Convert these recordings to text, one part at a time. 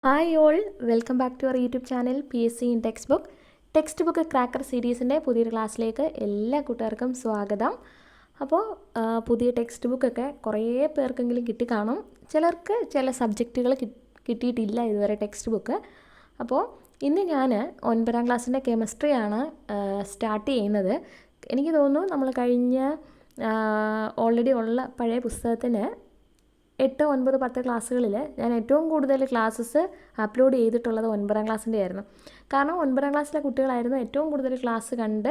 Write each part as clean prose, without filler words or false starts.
Hi all, welcome back to our YouTube channel PSC in text book cracker സീരീസിൻ്റെ പുതിയൊരു ക്ലാസ്സിലേക്ക് എല്ലാ കൂട്ടുകാർക്കും സ്വാഗതം. അപ്പോൾ പുതിയ ടെക്സ്റ്റ് ബുക്കൊക്കെ കുറേ പേർക്കെങ്കിലും കിട്ടിക്കാണും. ചിലർക്ക് ചില സബ്ജക്റ്റുകൾ കിട്ടിയിട്ടില്ല ഇതുവരെ ടെക്സ്റ്റ് ബുക്ക്. അപ്പോൾ ഇന്ന് ഞാൻ 9ാം ക്ലാസ്സിൻ്റെ കെമിസ്ട്രിയാണ് സ്റ്റാർട്ട് ചെയ്യുന്നത്. എനിക്ക് തോന്നുന്നു നമ്മൾ കഴിഞ്ഞ ഓൾറെഡി ഉള്ള പഴയ പുസ്തകത്തിന് 8, 9, 10 ക്ലാസ്സുകളിൽ ഞാൻ ഏറ്റവും കൂടുതൽ ക്ലാസ്സസ് അപ്ലോഡ് ചെയ്തിട്ടുള്ളത് 9ാം ക്ലാസ്സിൻ്റെ ആയിരുന്നു. കാരണം 9ാം ക്ലാസ്സിലെ കുട്ടികളായിരുന്നു ഏറ്റവും കൂടുതൽ ക്ലാസ് കണ്ട്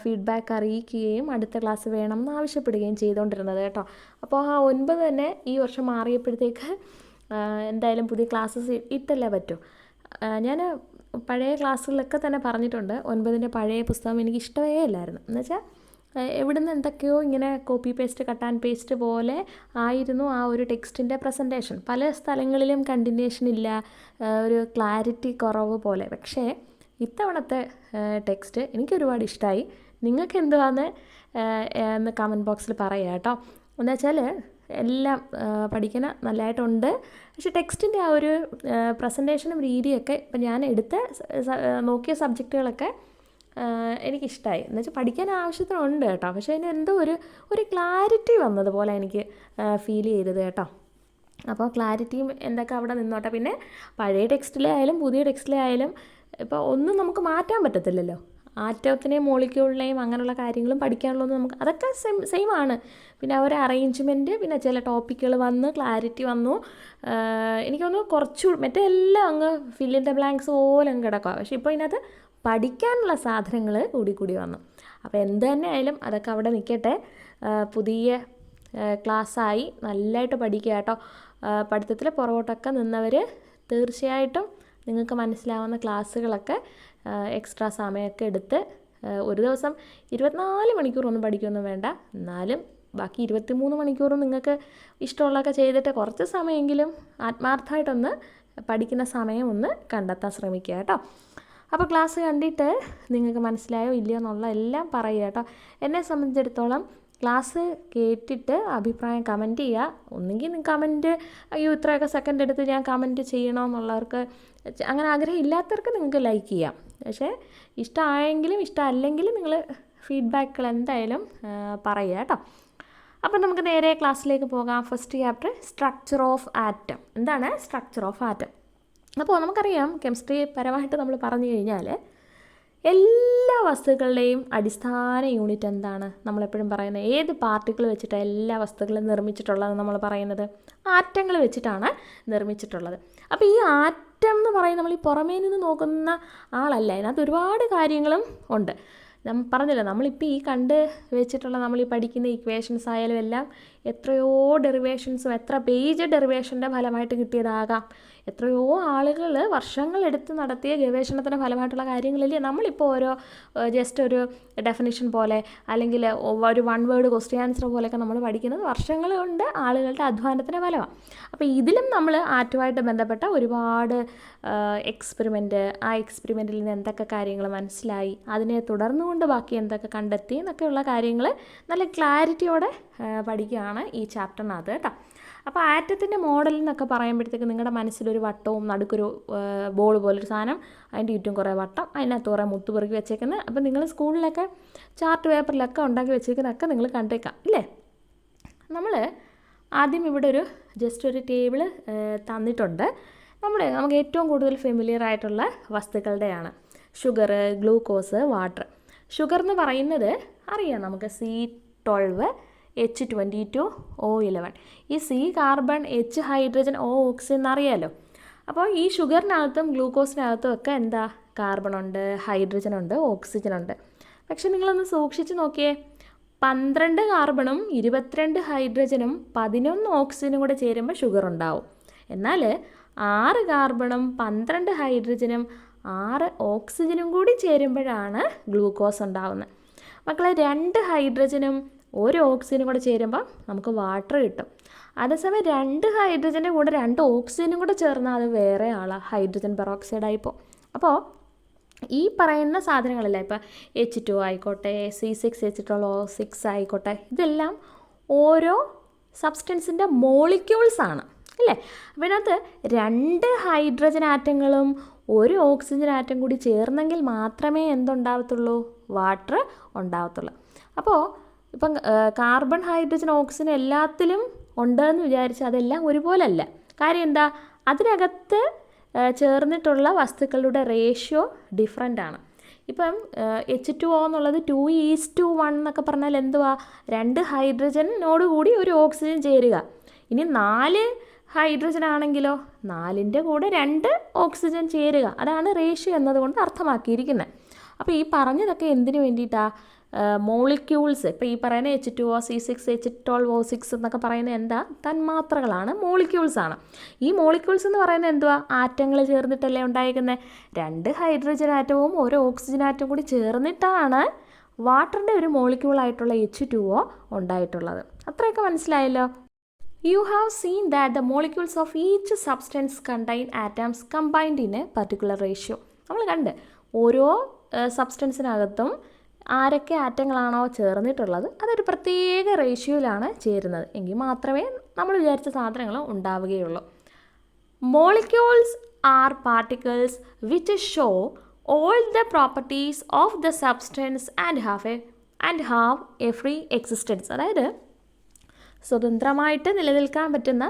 ഫീഡ്ബാക്ക് അറിയിക്കുകയും അടുത്ത ക്ലാസ് വേണമെന്ന് ആവശ്യപ്പെടുകയും ചെയ്തുകൊണ്ടിരുന്നത് കേട്ടോ. അപ്പോൾ ആ 9 തന്നെ ഈ വർഷം മാറിയപ്പോഴത്തേക്ക് എന്തായാലും പുതിയ ക്ലാസ്സസ് ഇട്ടല്ലേ പറ്റൂ. ഞാൻ പഴയ ക്ലാസ്സുകളിലൊക്കെ തന്നെ പറഞ്ഞിട്ടുണ്ട് 9ൻ്റെ പഴയ പുസ്തകം എനിക്ക് ഇഷ്ടമേ അല്ലായിരുന്നു. എന്നുവെച്ചാൽ എവിടുന്ന് എന്തൊക്കെയോ ഇങ്ങനെ copy paste cut and paste പോലെ ആയിരുന്നു ആ ഒരു ടെക്സ്റ്റിൻ്റെ പ്രസൻറ്റേഷൻ. പല സ്ഥലങ്ങളിലും കണ്ടിന്യൂഷൻ ഇല്ല, ഒരു ക്ലാരിറ്റി കുറവ് പോലെ. പക്ഷേ ഇത്തവണത്തെ ടെക്സ്റ്റ് എനിക്കൊരുപാട് ഇഷ്ടമായി. നിങ്ങൾക്ക് എന്തുവാന്ന് എന്ന് കമൻറ്റ് ബോക്സിൽ പറയുക കേട്ടോ. എന്നുവെച്ചാൽ എല്ലാം പഠിക്കാൻ നല്ലതായിട്ടുണ്ട്. പക്ഷേ ടെക്സ്റ്റിൻ്റെ ആ ഒരു പ്രസൻറ്റേഷനും രീതിയൊക്കെ ഇപ്പം ഞാൻ നോക്കിയ സബ്ജക്റ്റുകളൊക്കെ എനിക്കിഷ്ടമായി. എന്നുവെച്ചാൽ പഠിക്കാൻ ആവശ്യത്തിനുണ്ട് കേട്ടോ. പക്ഷേ അതിന് എന്തോ ഒരു ക്ലാരിറ്റി വന്നതുപോലെ എനിക്ക് ഫീൽ ചെയ്തത് കേട്ടോ. അപ്പോൾ ക്ലാരിറ്റിയും എന്തൊക്കെ അവിടെ നിന്നോട്ടെ. പിന്നെ പഴയ ടെക്സ്റ്റിലെ ആയാലും പുതിയ ടെക്സ്റ്റിലെ ആയാലും ഇപ്പോൾ ഒന്നും നമുക്ക് മാറ്റാൻ പറ്റത്തില്ലല്ലോ. ആറ്റത്തിനെയും മോളിക്യൂളിനെയും അങ്ങനെയുള്ള കാര്യങ്ങളും പഠിക്കാനുള്ളതൊന്നും നമുക്ക് അതൊക്കെ സെയിം ആണ്. പിന്നെ ആ ഒരു അറേഞ്ച്മെൻറ്റ്, പിന്നെ ചില ടോപ്പിക്കുകൾ വന്ന് ക്ലാരിറ്റി വന്നു. എനിക്കൊന്ന് കുറച്ചുകൂടി മറ്റേ എല്ലാം അങ്ങ് ഫിൽ ഇൻ ദ ബ്ലാങ്ക്സ് പോലെ അങ്ങ് കിടക്കുക. പക്ഷേ ഇപ്പോൾ ഇതിനകത്ത് പഠിക്കാനുള്ള സാധനങ്ങൾ കൂടി വന്നു. അപ്പോൾ എന്ത് തന്നെ ആയാലും അതൊക്കെ അവിടെ നിൽക്കട്ടെ. പുതിയ ക്ലാസ്സായി നല്ലതായിട്ട് പഠിക്കുക കേട്ടോ. പഠിത്തത്തിൽ പുറകോട്ടൊക്കെ നിന്നവർ തീർച്ചയായിട്ടും നിങ്ങൾക്ക് മനസ്സിലാവുന്ന ക്ലാസ്സുകളൊക്കെ എക്സ്ട്രാ സമയമൊക്കെ എടുത്ത് ഒരു ദിവസം 24 മണിക്കൂറൊന്നും പഠിക്കുകയൊന്നും വേണ്ട. എന്നാലും ബാക്കി 23 മണിക്കൂറും നിങ്ങൾക്ക് ഇഷ്ടമുള്ളതൊക്കെ ചെയ്തിട്ട് കുറച്ച് സമയമെങ്കിലും ആത്മാർത്ഥമായിട്ടൊന്ന് പഠിക്കുന്ന സമയം ഒന്ന് കണ്ടെത്താൻ ശ്രമിക്കുക കേട്ടോ. അപ്പോൾ ക്ലാസ് കണ്ടിട്ട് നിങ്ങൾക്ക് മനസ്സിലായോ ഇല്ലയോ എന്നുള്ള എല്ലാം പറയുക കേട്ടോ. എന്നെ സംബന്ധിച്ചിടത്തോളം ക്ലാസ് കേട്ടിട്ട് അഭിപ്രായം കമൻറ്റ് ചെയ്യുക. ഒന്നുകിൽ നിങ്ങൾ കമൻറ്റ് അയ്യോ ഇത്രയൊക്കെ സെക്കൻഡ് എടുത്ത് ഞാൻ കമൻറ്റ് ചെയ്യണമെന്നുള്ളവർക്ക്, അങ്ങനെ ആഗ്രഹം ഇല്ലാത്തവർക്ക് നിങ്ങൾക്ക് ലൈക്ക് ചെയ്യാം. പക്ഷേ ഇഷ്ടമായെങ്കിലും ഇഷ്ടമല്ലെങ്കിലും നിങ്ങൾ ഫീഡ്ബാക്കുകൾ എന്തായാലും പറയുക കേട്ടോ. അപ്പം നമുക്ക് നേരെ ക്ലാസ്സിലേക്ക് പോകാം. First chapter structure of atom. എന്താണ് സ്ട്രക്ചർ ഓഫ് ആറ്റം? അപ്പോൾ നമുക്കറിയാം കെമിസ്ട്രി പരമായിട്ട് നമ്മൾ പറഞ്ഞു കഴിഞ്ഞാൽ എല്ലാ വസ്തുക്കളുടെയും അടിസ്ഥാന യൂണിറ്റ് എന്താണ്? നമ്മളെപ്പോഴും പറയുന്നത് ഏത് പാർട്ടിക്കിൾ വെച്ചിട്ടാണ് എല്ലാ വസ്തുക്കളും നിർമ്മിച്ചിട്ടുള്ളത്? നമ്മൾ പറയുന്നത് ആറ്റങ്ങൾ വെച്ചിട്ടാണ് നിർമ്മിച്ചിട്ടുള്ളത്. അപ്പോൾ ഈ ആറ്റം എന്ന് പറയുന്നത് നമ്മൾ ഈ പുറമേ നിന്ന് നോക്കുന്ന ആളല്ല. അതിനകത്ത് ഒരുപാട് കാര്യങ്ങളും ഉണ്ട്. പറഞ്ഞില്ല, നമ്മളിപ്പോൾ ഈ കണ്ട് വെച്ചിട്ടുള്ള നമ്മൾ ഈ പഠിക്കുന്ന ഇക്വേഷൻസ് ആയാലും എല്ലാം എത്രയോ ഡെറിവേഷൻസും എത്ര പേജ് ഡെറിവേഷൻ്റെ ഫലമായിട്ട് കിട്ടിയതാകാം. എത്രയോ ആളുകൾ വർഷങ്ങളെടുത്ത് നടത്തിയ ഗവേഷണത്തിൻ്റെ ഫലമായിട്ടുള്ള കാര്യങ്ങളില്ലേ നമ്മളിപ്പോൾ ജസ്റ്റ് ഒരു ഡെഫിനിഷൻ പോലെ അല്ലെങ്കിൽ ഒരു 1 വേർഡ് ക്വസ്റ്റ്യൻ ആൻസർ പോലെയൊക്കെ നമ്മൾ പഠിക്കുന്നത് വർഷങ്ങൾ കൊണ്ട് ആളുകളുടെ അധ്വാനത്തിൻ്റെ ഫലമാണ്. അപ്പോൾ ഇതിലും നമ്മൾ ആറ്റുമായിട്ട് ബന്ധപ്പെട്ട ഒരുപാട് എക്സ്പെരിമെൻറ്റ്, ആ എക്സ്പെരിമെൻറ്റിൽ നിന്ന് എന്തൊക്കെ കാര്യങ്ങൾ മനസ്സിലായി, അതിനെ തുടർന്നുകൊണ്ട് ബാക്കി എന്തൊക്കെ കണ്ടെത്തി എന്നൊക്കെയുള്ള കാര്യങ്ങൾ നല്ല ക്ലാരിറ്റിയോടെ പഠിക്കുകയാണ് ഈ ചാപ്റ്ററിനകത്ത് കേട്ടോ. അപ്പോൾ ആറ്റത്തിൻ്റെ മോഡൽ എന്നൊക്കെ പറയുമ്പോഴത്തേക്ക് നിങ്ങളുടെ മനസ്സിലൊരു വട്ടവും നടുക്കൊരു ബോൾ പോലൊരു സാധനം, അതിൻ്റെ ചുറ്റും കുറേ വട്ടം, അതിനകത്ത് കുറേ മുത്ത് പെറുക്കി വെച്ചേക്കുന്നത്. അപ്പോൾ നിങ്ങൾ സ്കൂളിലൊക്കെ ചാർട്ട് പേപ്പറിലൊക്കെ ഉണ്ടാക്കി വെച്ചേക്കുന്നതൊക്കെ നിങ്ങൾ കണ്ടേക്കാം ഇല്ലേ. നമ്മൾ ആദ്യം ഇവിടെ ജസ്റ്റ് ഒരു ടേബിൾ തന്നിട്ടുണ്ട്. നമുക്ക് ഏറ്റവും കൂടുതൽ ഫെമിലിയർ ആയിട്ടുള്ള വസ്തുക്കളുടെയാണ് ഷുഗർ, ഗ്ലൂക്കോസ്, വാട്ടർ. ഷുഗർ എന്ന് പറയുന്നത് അറിയാം നമുക്ക് C12, H22, O11. ഈ C carbon, H hydrogen, O oxygen എന്നറിയാമല്ലോ. അപ്പോൾ ഈ ഷുഗറിനകത്തും ഗ്ലൂക്കോസിനകത്തും ഒക്കെ എന്താ കാർബണുണ്ട്, ഹൈഡ്രജനുണ്ട്, ഓക്സിജനുണ്ട്. പക്ഷെ നിങ്ങളൊന്ന് സൂക്ഷിച്ച് നോക്കിയേ, 12 കാർബണും 22 ഹൈഡ്രജനും 11 ഓക്സിജനും കൂടെ ചേരുമ്പോൾ ഷുഗർ ഉണ്ടാവും. എന്നാൽ 6 കാർബണും 12 ഹൈഡ്രജനും 6 ഓക്സിജനും കൂടി ചേരുമ്പോഴാണ് ഗ്ലൂക്കോസ് ഉണ്ടാവുന്നത്. മക്കളെ 2 ഹൈഡ്രജനും 1 ഓക്സിജനും കൂടെ ചേരുമ്പോൾ നമുക്ക് വാട്ടർ കിട്ടും. അതേസമയം 2 ഹൈഡ്രജൻ്റെ കൂടെ 2 ഓക്സിജനും കൂടെ ചേർന്നാൽ അത് വേറെ ആളാണ്, ഹൈഡ്രജൻ പെറോക്സൈഡായിപ്പോൾ. അപ്പോൾ ഈ പറയുന്ന സാധനങ്ങളല്ല, ഇപ്പോൾ H2 ആയിക്കോട്ടെ, C6H12O6 ആയിക്കോട്ടെ, ഇതെല്ലാം ഓരോ സബ്സ്റ്റൻസിൻ്റെ മോളിക്യൂൾസാണ്. അല്ലേ? അപ്പോൾ ഇതിനകത്ത് 2 ഹൈഡ്രജൻ ആറ്റങ്ങളും 1 ഓക്സിജൻ ആറ്റം കൂടി ചേർന്നെങ്കിൽ മാത്രമേ എന്തുണ്ടാവത്തുള്ളൂ? വാട്ടർ ഉണ്ടാവത്തുള്ളൂ. അപ്പോൾ ഇപ്പം കാർബൺ, ഹൈഡ്രജൻ, ഓക്സിജൻ എല്ലാത്തിലും ഉണ്ടെന്ന് വിചാരിച്ച് അതെല്ലാം ഒരുപോലല്ല. കാര്യം എന്താ? അതിനകത്ത് ചേർന്നിട്ടുള്ള വസ്തുക്കളുടെ റേഷ്യോ ഡിഫറൻ്റ് ആണ്. ഇപ്പം H2O എന്നുള്ളത് 2:1 എന്നൊക്കെ പറഞ്ഞാൽ എന്തുവാ? 2 ഹൈഡ്രജനോട് കൂടി 1 ഓക്സിജൻ ചേരുക. ഇനി 4 ഹൈഡ്രജൻ ആണെങ്കിലോ 4ൻ്റെ കൂടെ 2 ഓക്സിജൻ ചേരുക. അതാണ് റേഷ്യോ എന്നതുകൊണ്ട് അർത്ഥമാക്കിയിരിക്കുന്നത്. അപ്പോൾ ഈ പറഞ്ഞതൊക്കെ എന്തിനു വേണ്ടിയിട്ടാണ്? മോളിക്യൂൾസ്. ഇപ്പോൾ ഈ പറയുന്ന H2O, C6, H12O6 എന്നൊക്കെ പറയുന്നത് എന്താ? തന്മാത്രകളാണ്, മോളിക്യൂൾസാണ്. ഈ മോളിക്യൂൾസ് എന്ന് പറയുന്നത് എന്തുവാ? ആറ്റങ്ങൾ ചേർന്നിട്ടല്ലേ ഉണ്ടായിരിക്കുന്നത്. 2 ഹൈഡ്രജൻ ആറ്റവും 1 ഓക്സിജൻ ആറ്റവും കൂടി ചേർന്നിട്ടാണ് വാട്ടറിൻ്റെ ഒരു മോളിക്യൂളായിട്ടുള്ള H2O ഉണ്ടായിട്ടുള്ളത്. അത്രയൊക്കെ മനസ്സിലായല്ലോ? You have seen that the molecules of each substance contain atoms combined in a particular ratio. നമ്മൾ കണ്ട് ഓരോ സബ്സ്റ്റൻസിനകത്തും ആരൊക്കെ ആറ്റങ്ങളാണോ ചേർന്നിട്ടുള്ളത് അതൊരു പ്രത്യേക റേഷ്യോയിലാണ് ചേരുന്നത്. എങ്കിൽ മാത്രമേ നമ്മൾ വിചാരിച്ച സാധനങ്ങൾ ഉണ്ടാവുകയുള്ളൂ. Molecules R particles which show all the properties of the substance and have a free existence. അതായത് സ്വതന്ത്രമായിട്ട് നിലനിൽക്കാൻ പറ്റുന്ന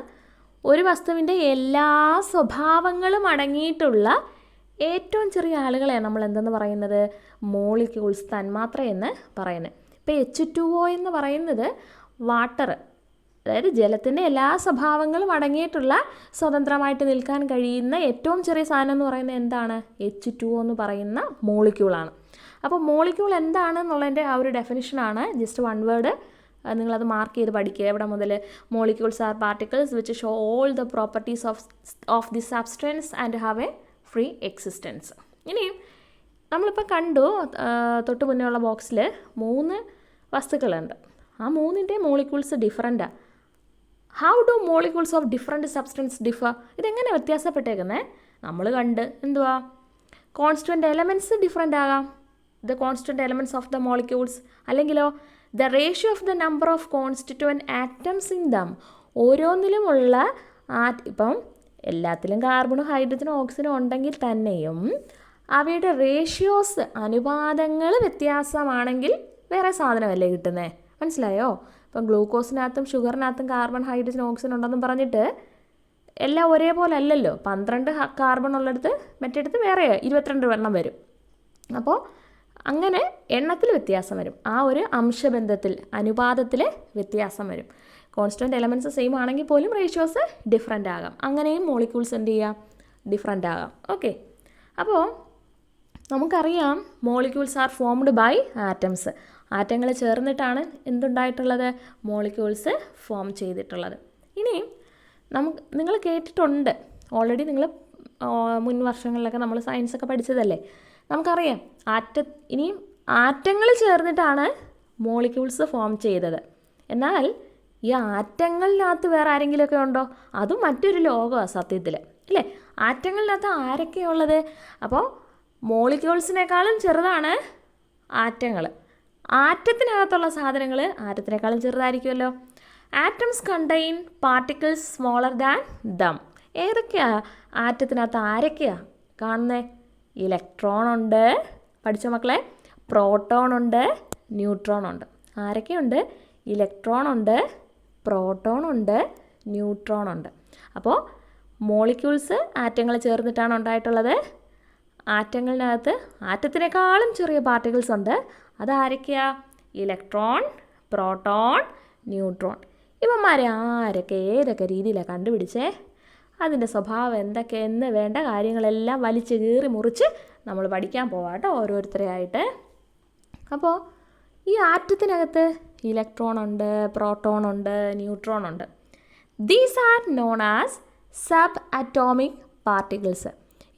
ഒരു വസ്തുവിൻ്റെ എല്ലാ സ്വഭാവങ്ങളും അടങ്ങിയിട്ടുള്ള ഏറ്റവും ചെറിയ ആളുകളെയാണ് നമ്മൾ എന്തെന്ന് പറയുന്നത്? മോളിക്യൂൾസ്, തന്മാത്ര എന്ന് പറയുന്നത്. ഇപ്പോൾ H2O എന്ന് പറയുന്നത് വാട്ടർ, അതായത് ജലത്തിൻ്റെ എല്ലാ സ്വഭാവങ്ങളും അടങ്ങിയിട്ടുള്ള സ്വതന്ത്രമായിട്ട് നിൽക്കാൻ കഴിയുന്ന ഏറ്റവും ചെറിയ സാധനം എന്ന് പറയുന്നത് എന്താണ്? H2O എന്ന് പറയുന്ന മോളിക്യൂളാണ്. അപ്പോൾ മോളിക്യൂൾ എന്താണെന്നുള്ളതിൻ്റെ ആ ഒരു ഡെഫിനിഷനാണ്. ജസ്റ്റ് 1 വേർഡ് നിങ്ങളത് മാർക്ക് ചെയ്ത് പഠിക്കുക. എവിടെ മുതൽ? Molecules R particles which show all the properties of the substance and have A free existence. ഇനിയും നമ്മളിപ്പോൾ കണ്ടു തൊട്ട് മുന്നേ ഉള്ള ബോക്സിൽ 3 വസ്തുക്കളുണ്ട്. ആ 3ൻ്റെ മോളിക്യൂൾസ് ഡിഫറൻറ്റാണ്. How do molecules of different substance differ? ഇതെങ്ങനെ വ്യത്യാസപ്പെട്ടേക്കുന്നത്? നമ്മൾ കണ്ട് എന്തുവാ? കോൺസ്റ്റൻറ്റ് എലമെൻറ്റ്സ് ഡിഫറെൻ്റ് ആകാം, the constant elements of the molecules. അല്ലെങ്കിലോ the ratio of the number of constituent atoms in them. ഓരോന്നിലുമുള്ള ഇപ്പം എല്ലാത്തിലും കാർബണും ഹൈഡ്രജനും ഓക്സിജനും ഉണ്ടെങ്കിൽ തന്നെയും അവയുടെ റേഷ്യോസ്, അനുപാതങ്ങൾ വ്യത്യാസമാണെങ്കിൽ വേറെ സാധനമല്ലേ കിട്ടുന്നത്? മനസ്സിലായോ? ഇപ്പം ഗ്ലൂക്കോസിനകത്തും ഷുഗറിനകത്തും കാർബൺ, ഹൈഡ്രജൻ, ഓക്സിജൻ ഉണ്ടെന്നും പറഞ്ഞിട്ട് എല്ലാം ഒരേപോലെ അല്ലല്ലോ. 12 കാർബൺ ഉള്ളിടത്ത് മറ്റേടത്ത് വേറെ 22 എണ്ണം വരും. അപ്പോൾ അങ്ങനെ എണ്ണത്തിൽ വ്യത്യാസം വരും. ആ ഒരു അംശബന്ധത്തിൽ, അനുപാതത്തിൽ വ്യത്യാസം വരും. കോൺസ്റ്റൻറ്റ് എലമെൻറ്റ്സ് സെയിം ആണെങ്കിൽ പോലും റേഷ്യോസ് ഡിഫറൻ്റ് ആകാം. അങ്ങനെയും മോളിക്യൂൾസ് എന്ത് ചെയ്യാം? ഡിഫറൻ്റ് ആകാം. ഓക്കെ, അപ്പോൾ നമുക്കറിയാം molecules are formed by atoms. ആറ്റങ്ങൾ ചേർന്നിട്ടാണ് എന്തുണ്ടായിട്ടുള്ളത്? മോളിക്യൂൾസ് ഫോം ചെയ്തിട്ടുള്ളത്. ഇനിയും നിങ്ങൾ കേട്ടിട്ടുണ്ട് ഓൾറെഡി, നിങ്ങൾ മുൻ വർഷങ്ങളിലൊക്കെ നമ്മൾ സയൻസൊക്കെ പഠിച്ചതല്ലേ. നമുക്കറിയാം ഇനിയും ആറ്റങ്ങൾ ചേർന്നിട്ടാണ് മോളിക്യൂൾസ് ഫോം ചെയ്തത്. എന്നാൽ ഈ ആറ്റങ്ങളിനകത്ത് വേറെ ആരെങ്കിലുമൊക്കെ ഉണ്ടോ? അതും മറ്റൊരു ലോകമാണ് സത്യത്തിൽ, അല്ലേ? ആറ്റങ്ങളിനകത്ത് ആരൊക്കെയുള്ളത്? അപ്പോൾ മോളിക്യൂൾസിനേക്കാളും ചെറുതാണ് ആറ്റങ്ങൾ. ആറ്റത്തിനകത്തുള്ള സാധനങ്ങൾ ആറ്റത്തിനേക്കാളും ചെറുതായിരിക്കുമല്ലോ. Atoms contain particles smaller than them. ഏതൊക്കെയാണ് ആറ്റത്തിനകത്ത്? ആരൊക്കെയാണ് കാണുന്നത്? ഇലക്ട്രോൺ ഉണ്ട്, പഠിച്ച മക്കളെ. പ്രോട്ടോൺ ഉണ്ട്, ന്യൂട്രോൺ ഉണ്ട്. ആരൊക്കെയുണ്ട്? ഇലക്ട്രോൺ ഉണ്ട്, പ്രോട്ടോൺ ഉണ്ട്, ന്യൂട്രോൺ ഉണ്ട്. അപ്പോൾ മോളിക്യൂൾസ് ആറ്റങ്ങൾ ചേർന്നിട്ടാണ് ഉണ്ടായിട്ടുള്ളത്. ആറ്റങ്ങളിനകത്ത് ആറ്റത്തിനേക്കാളും ചെറിയ പാർട്ടിക്കിൾസ് ഉണ്ട്. അതാരൊക്കെയാ? Electron, proton, neutron. ഇവന്മാരെ ആരൊക്കെ ഏതൊക്കെ രീതിയിലാണ് കണ്ടുപിടിച്ചേ? അതിൻ്റെ സ്വഭാവം എന്തൊക്കെയെന്ന് വേണ്ട കാര്യങ്ങളെല്ലാം വലിച്ച് കീറി മുറിച്ച് നമ്മൾ പഠിക്കാൻ പോവാം കേട്ടോ, ഓരോരുത്തരെയായിട്ട്. അപ്പോൾ ഈ ആറ്റത്തിനകത്ത് ഇലക്ട്രോൺ ഉണ്ട്, പ്രോട്ടോൺ ഉണ്ട്, ന്യൂട്രോൺ ഉണ്ട്. These are known as sub atomic particles.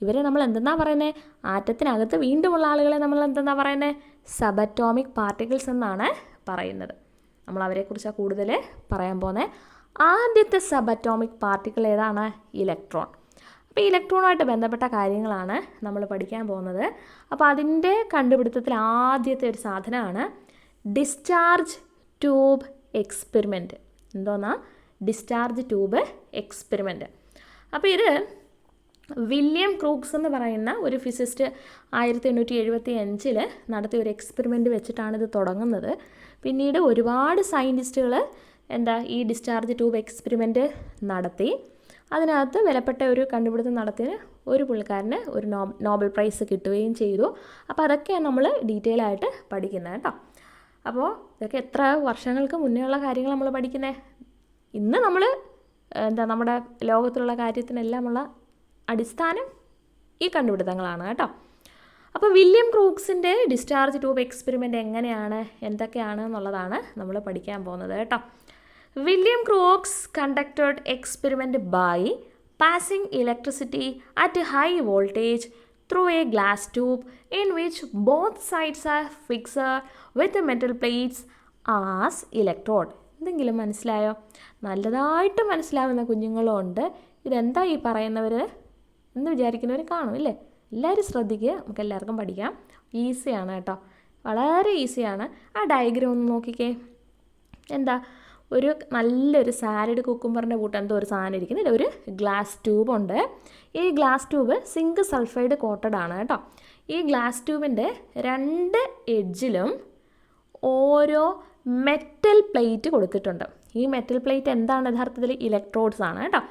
ഇവരെ നമ്മൾ എന്തെന്നാ പറയുന്നത്? ആറ്റത്തിനകത്ത് വീണ്ടുമുള്ള ആളുകളെ നമ്മൾ എന്തെന്നാ പറയുന്നത്? സബ് അറ്റോമിക് പാർട്ടിക്കിൾസ് എന്നാണ് പറയുന്നത്. നമ്മൾ അവരെക്കുറിച്ചാണ് കൂടുതൽ പറയാൻ പോകുന്നത്. ആദ്യത്തെ സബ് അറ്റോമിക് പാർട്ടിക്കിൾ ഏതാണ്? ഇലക്ട്രോൺ. അപ്പോൾ ഇലക്ട്രോണുമായിട്ട് ബന്ധപ്പെട്ട കാര്യങ്ങളാണ് നമ്മൾ പഠിക്കാൻ പോകുന്നത്. അപ്പോൾ അതിൻ്റെ കണ്ടുപിടുത്തത്തിൽ ആദ്യത്തെ ഒരു സാധനമാണ് ഡിസ്ചാർജ് ട്യൂബ് എക്സ്പെരിമെൻറ്റ്. എന്തോന്നാ? Discharge tube experiment. അപ്പോൾ ഇത് വില്യം ക്രൂക്സ് എന്ന് പറയുന്ന ഒരു ഫിസിസ്റ്റ് 1875 നടത്തിയ ഒരു എക്സ്പെരിമെൻറ്റ് വെച്ചിട്ടാണ് ഇത് തുടങ്ങുന്നത്. പിന്നീട് ഒരുപാട് സയൻറ്റിസ്റ്റുകൾ ഈ ഡിസ്ചാർജ് ട്യൂബ് എക്സ്പെരിമെൻറ്റ് നടത്തി. അതിനകത്ത് വിലപ്പെട്ട ഒരു കണ്ടുപിടുത്തം നടത്തിയ ഒരു പുള്ളിക്കാരന് ഒരു നോബൽ പ്രൈസ് കിട്ടുകയും ചെയ്തു. അപ്പോൾ അതൊക്കെയാണ് നമ്മൾ ഡീറ്റെയിൽ ആയിട്ട് പഠിക്കുന്നത് കേട്ടോ. അപ്പോൾ ഇതൊക്കെ എത്ര വർഷങ്ങൾക്ക് മുന്നേ ഉള്ള കാര്യങ്ങൾ നമ്മൾ പഠിക്കുന്നത്. ഇന്ന് നമ്മൾ നമ്മുടെ ലോകത്തിലുള്ള കാര്യത്തിനെല്ലാമുള്ള അടിസ്ഥാനം ഈ കണ്ടുപിടുത്തങ്ങളാണ് കേട്ടോ. അപ്പോൾ വില്യം ക്രൂക്സിൻ്റെ ഡിസ്ചാർജ് ട്യൂബ് എക്സ്പെരിമെൻറ്റ് എങ്ങനെയാണ്, എന്തൊക്കെയാണ് എന്നുള്ളതാണ് നമ്മൾ പഠിക്കാൻ പോകുന്നത് കേട്ടോ. William Crookes conducted experiment by passing electricity at a high voltage through a glass tube in which both sides are fixed with metal plates as electrode. എന്തെങ്കിലും മനസ്സിലായോ? നല്ലതായിട്ട് മനസ്സിലാവുന്ന കുഞ്ഞുങ്ങളും ഉണ്ട്. ഇതെന്താ ഈ പറയുന്നവർ എന്ന് വിചാരിക്കുന്നവർ കാണും ഇല്ലേ? എല്ലാവരും ശ്രദ്ധിക്കുക, നമുക്ക് എല്ലാവർക്കും പഠിക്കാം. ഈസിയാണ് കേട്ടോ, വളരെ ഈസിയാണ്. ആ ഡയഗ്രാം ഒന്ന് നോക്കിക്കേ. ഒരു നല്ലൊരു സാലഡ് കുക്കുംബറിൻ്റെ കൂട്ട് എന്തോ ഒരു സാധനം ഇരിക്കുന്നില്ല, ഒരു ഗ്ലാസ് ട്യൂബുണ്ട്. ഈ glass tube zinc sulphide coated ആണ് കേട്ടോ. ഈ ഗ്ലാസ് ട്യൂബിൻ്റെ 2 എഡ്ജിലും ഓരോ മെറ്റൽ പ്ലേറ്റ് കൊടുത്തിട്ടുണ്ട്. ഈ മെറ്റൽ പ്ലേറ്റ് എന്താണ് യഥാർത്ഥത്തിൽ? ഇലക്ട്രോഡ്സ് ആണ് കേട്ടോ.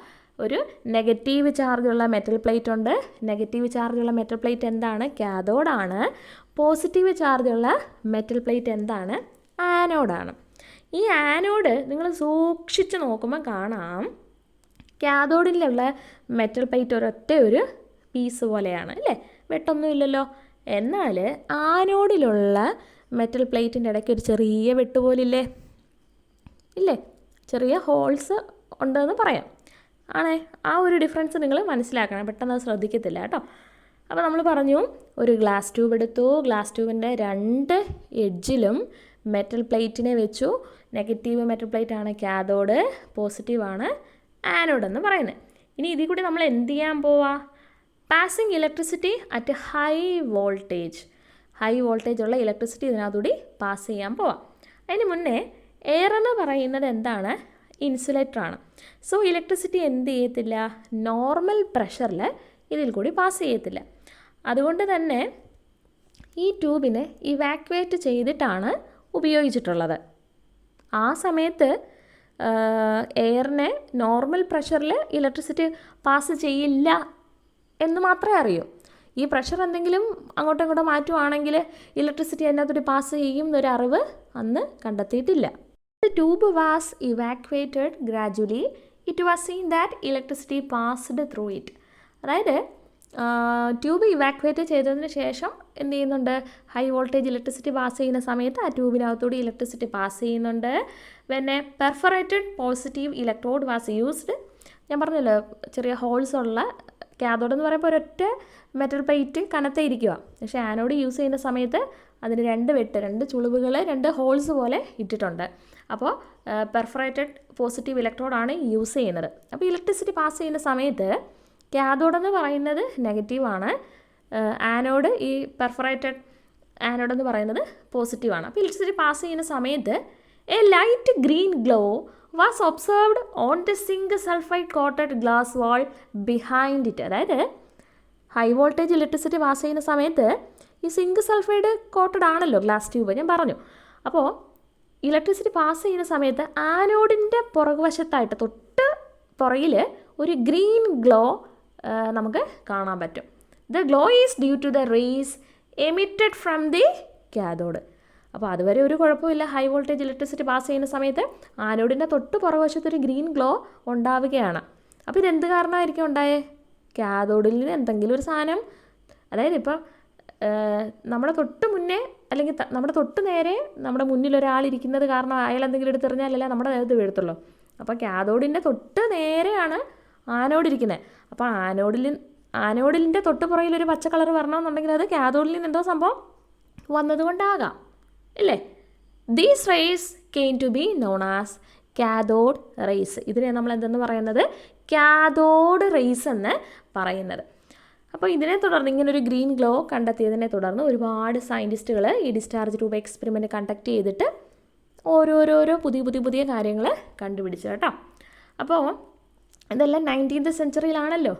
ഒരു നെഗറ്റീവ് ചാർജുള്ള മെറ്റൽ പ്ലേറ്റ് ഉണ്ട്. നെഗറ്റീവ് ചാർജുള്ള മെറ്റൽ പ്ലേറ്റ് എന്താണ്? കാഥോഡാണ്. പോസിറ്റീവ് ചാർജുള്ള മെറ്റൽ പ്ലേറ്റ് എന്താണ്? ആനോഡാണ്. ഈ ആനോഡ് നിങ്ങൾ സൂക്ഷിച്ച് നോക്കുമ്പോൾ കാണാം, കാഥോഡിലുള്ള മെറ്റൽ പ്ലേറ്റ് ഒരൊറ്റ ഒരു പീസ് പോലെയാണ് അല്ലേ, വെട്ടൊന്നും ഇല്ലല്ലോ. എന്നാൽ ആനോഡിലുള്ള മെറ്റൽ പ്ലേറ്റിൻ്റെ ഇടയ്ക്ക് ഒരു ചെറിയ വെട്ട് പോലില്ലേ, ഇല്ലേ? ചെറിയ ഹോൾസ് ഉണ്ടെന്ന് പറയാം. ആ ഒരു ഡിഫറൻസ് നിങ്ങൾ മനസ്സിലാക്കണം, പെട്ടെന്ന് അത് ശ്രദ്ധിക്കത്തില്ല കേട്ടോ. അപ്പോൾ നമ്മൾ പറഞ്ഞു, ഒരു ഗ്ലാസ് ട്യൂബ് എടുത്തു. ഗ്ലാസ് ട്യൂബിൻ്റെ 2 എഡ്ജിലും മെറ്റൽ പ്ലേറ്റിനെ വെച്ചു. നെഗറ്റീവ് മെറ്റൽ പ്ലേറ്റ് ആണ് കാഥോഡ്, പോസിറ്റീവാണ് ആനോഡ് എന്ന് പറയുന്നത്. ഇനി ഇതിൽ കൂടി നമ്മൾ എന്ത് ചെയ്യാൻ പോവാ? Passing electricity at high voltage ഉള്ള ഇലക്ട്രിസിറ്റി ഇതിനകത്തുകൂടി പാസ് ചെയ്യാൻ പോവാം. അതിന് മുന്നേ എയർ എന്ന് പറയുന്നത് എന്താണ്? ഇൻസുലേറ്ററാണ്. സോ ഇലക്ട്രിസിറ്റി എന്ത് ചെയ്യത്തില്ല? നോർമൽ പ്രഷറിൽ ഇതിൽ കൂടി പാസ് ചെയ്യത്തില്ല. അതുകൊണ്ട് തന്നെ ഈ ട്യൂബിനെ ഇവാക്വേറ്റ് ചെയ്തിട്ടാണ് ഉപയോഗിച്ചിട്ടുള്ളത്. ആ സമയത്ത് എയറിനെ നോർമൽ പ്രഷറിൽ ഇലക്ട്രിസിറ്റി പാസ് ചെയ്യില്ല എന്ന് മാത്രമേ അറിയൂ. ഈ പ്രഷർ എന്തെങ്കിലും അങ്ങോട്ടും ഇങ്ങോട്ടും മാറ്റുവാണെങ്കിൽ ഇലക്ട്രിസിറ്റി അതിനകത്തൊരു പാസ് ചെയ്യും എന്നൊരു അറിവ് അന്ന് കണ്ടെത്തിയിട്ടില്ല. The tube was evacuated gradually. It was seen that electricity passed through it. അതായത് ട്യൂബ് ഇവാക്വേറ്റ് ചെയ്തതിന് ശേഷം എന്ത് ചെയ്യുന്നുണ്ട്? ഹൈ വോൾട്ടേജ് ഇലക്ട്രിസിറ്റി പാസ് ചെയ്യുന്ന സമയത്ത് ആ ട്യൂബിനകത്തൂടി ഇലക്ട്രിസിറ്റി പാസ് ചെയ്യുന്നുണ്ട്. പിന്നെ perforated positive electrode was used. ഞാൻ പറഞ്ഞല്ലോ, ചെറിയ ഹോൾസ് ഉള്ള കാഥോഡ് എന്ന് പറയുമ്പോൾ ഒരൊറ്റ മെറ്റൽ പ്ലേറ്റ് കനത്തെ ഇരിക്കുക. പക്ഷേ ആനോഡ് യൂസ് ചെയ്യുന്ന സമയത്ത് അതിന് 2 ചുളിവുകൾ, 2 ഹോൾസ് പോലെ ഇട്ടിട്ടുണ്ട്. അപ്പോൾ പെർഫറേറ്റഡ് പോസിറ്റീവ് ഇലക്ട്രോഡാണ് യൂസ് ചെയ്യുന്നത്. അപ്പോൾ ഇലക്ട്രിസിറ്റി പാസ് ചെയ്യുന്ന സമയത്ത് കാഥോഡ് എന്ന് പറയുന്നത് നെഗറ്റീവാണ്, ആനോഡ് ഈ പെർഫറേറ്റഡ് ആനോഡ് എന്ന് പറയുന്നത് പോസിറ്റീവാണ്. അപ്പോൾ ഇലക്ട്രിസിറ്റി പാസ് ചെയ്യുന്ന സമയത്ത് a light green glow was observed on the zinc sulphide coated glass wall behind it. അതായത് ഹൈ വോൾട്ടേജ് ഇലക്ട്രിസിറ്റി പാസ് ചെയ്യുന്ന സമയത്ത് ഈ സിങ്ക് സൾഫൈഡ് കോട്ടഡ് ആണല്ലോ ഗ്ലാസ് ട്യൂബ്, ഞാൻ പറഞ്ഞു. അപ്പോൾ ഇലക്ട്രിസിറ്റി പാസ് ചെയ്യുന്ന സമയത്ത് ആനോഡിൻ്റെ പുറകുവശത്തായിട്ട് തൊട്ട് പുറകിൽ ഒരു ഗ്രീൻ ഗ്ലോ നമുക്ക് കാണാൻ പറ്റും. The glow is due to the rays emitted from the cathode. അപ്പോൾ അതുവരെ ഒരു കുഴപ്പമില്ല. ഹൈ വോൾട്ടേജ് ഇലക്ട്രിസിറ്റി പാസ് ചെയ്യുന്ന സമയത്ത് ആനോഡിൻ്റെ തൊട്ട് പുറകുവശത്തൊരു ഗ്രീൻ ഗ്ലോ ഉണ്ടാവുകയാണ്. അപ്പോൾ ഇതെന്ത് കാരണമായിരിക്കും ഉണ്ടായേ? കാഥോഡിൽ നിന്ന് എന്തെങ്കിലും ഒരു സാധനം, അതായത് ഇപ്പം നമ്മുടെ തൊട്ട് മുന്നേ അല്ലെങ്കിൽ നമ്മുടെ തൊട്ട് നേരെ നമ്മുടെ മുന്നിൽ ഒരാളിരിക്കുന്നത് കാരണം അയാൾ എന്തെങ്കിലും എടുത്തെറിഞ്ഞാലല്ലേ നമ്മുടെ ദേഹത്ത് വീഴത്തുള്ളൂ. അപ്പോൾ കാഥോഡിൻ്റെ തൊട്ട് നേരെയാണ് ആനോഡ് ഇരിക്കുന്നത്. അപ്പോൾ ആനോഡിൻ്റെ തൊട്ട് പുറകിലൊരു പച്ച കളർ വരണമെന്നുണ്ടെങ്കിൽ അത് കാഥോഡിൽ നിന്ന് എന്തോ സംഭവം വന്നതുകൊണ്ടാകാം, ഇല്ലേ? These rays came to be known as cathode rays. ഇതിനെ നമ്മൾ എന്തെന്ന് പറയുന്നത്? കാഥോഡ് റേസ് എന്ന് പറയുന്നത്. അപ്പോൾ ഇതിനെ തുടർന്ന് ഇങ്ങനൊരു ഗ്രീൻ ഗ്ലോ കണ്ടെത്തിയതിനെ തുടർന്ന് ഒരുപാട് സയൻറ്റിസ്റ്റുകൾ ഈ ഡിസ്ചാർജ് ട്യൂബ് എക്സ്പെരിമെൻറ്റ് കണ്ടക്ട് ചെയ്തിട്ട് ഓരോരോ പുതിയ കാര്യങ്ങൾ കണ്ടുപിടിച്ചു കേട്ടോ. അപ്പോൾ ഇതെല്ലാം 19th സെഞ്ച്വറിയിലാണല്ലോ